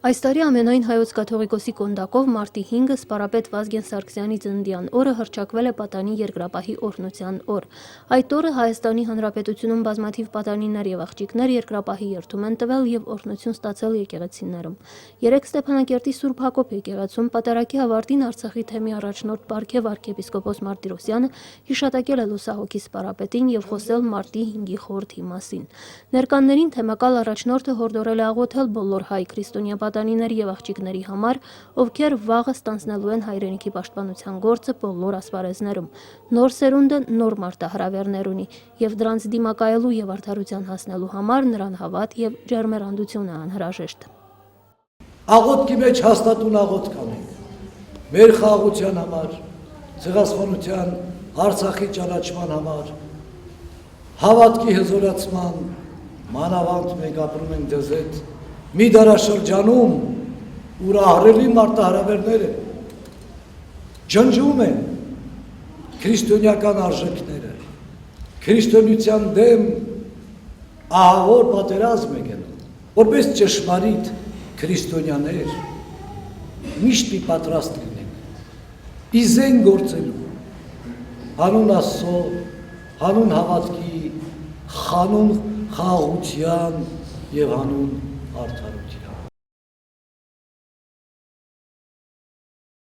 Այս տարի ամենայն հայոց կաթողիկոսի կոնդակով մարտի 5-ը սպարապետ Վազգեն Սարգսյանի ծննդյան օրը հռչակվել է պատանի երկրապահի օրհնության օր։ Այդ օրը Հայաստանի Հանրապետությունում բազմաթիվ պատանիներ եւ աղջիկներ երկրապահի երթում են տվել եւ օրհնություն ստացել եկեղեցիներում։ Երեկ Ստեփանակերտի Սուրբ Հակոբ եկեղեցում պատարագի ավարտին Արցախի թեմի առաջնորդ Պարքև arczepiskopos Martirosyan-ը հիշատակել է լուսահոգի սպարապետին եւ խոսել մարտի 5-ի խորհրդի մասին։ Ներկաներին թեմակալ առաջնորդը հորդորել է աղոթել բոլոր հայ քրիստոնյա պատանիների եւ աղջիկների համար, ովքեր վաղը ստանձնելու են հայրենիքի պաշտպանության գործը բոլոր ասպարեզներում։ Նոր սերունդը նոր մարտահրավերներ ունի եւ դրանց դիմակայելու եւ արդարության հասնելու համար նրան հավատ եւ ջերմեռանդություն է անհրաժեշտ։ Աղոթքի մեջ հաստատուն աղոթք անենք մեր խաղաղության համար, ցեղասպանության, Արցախի ճանաչման համար, հավատքի հզորացման, մանավանդ մենք ապրում ենք ձեզ հետ մի դարաշրջանում, ուր ահռելի մարտահրավերները ջնջում են քրիստոնեական արժեքները, քրիստոնեության դեմ ահավոր պատերազմ է գնում, որպես ճշմարիտ քրիստոնյաներ միշտ մի պատրաստ լինենք ի զեն գործելու հանուն Աստծո, հանուն հավատքի, հանուն խաղաղության եւ հանուն արդարության։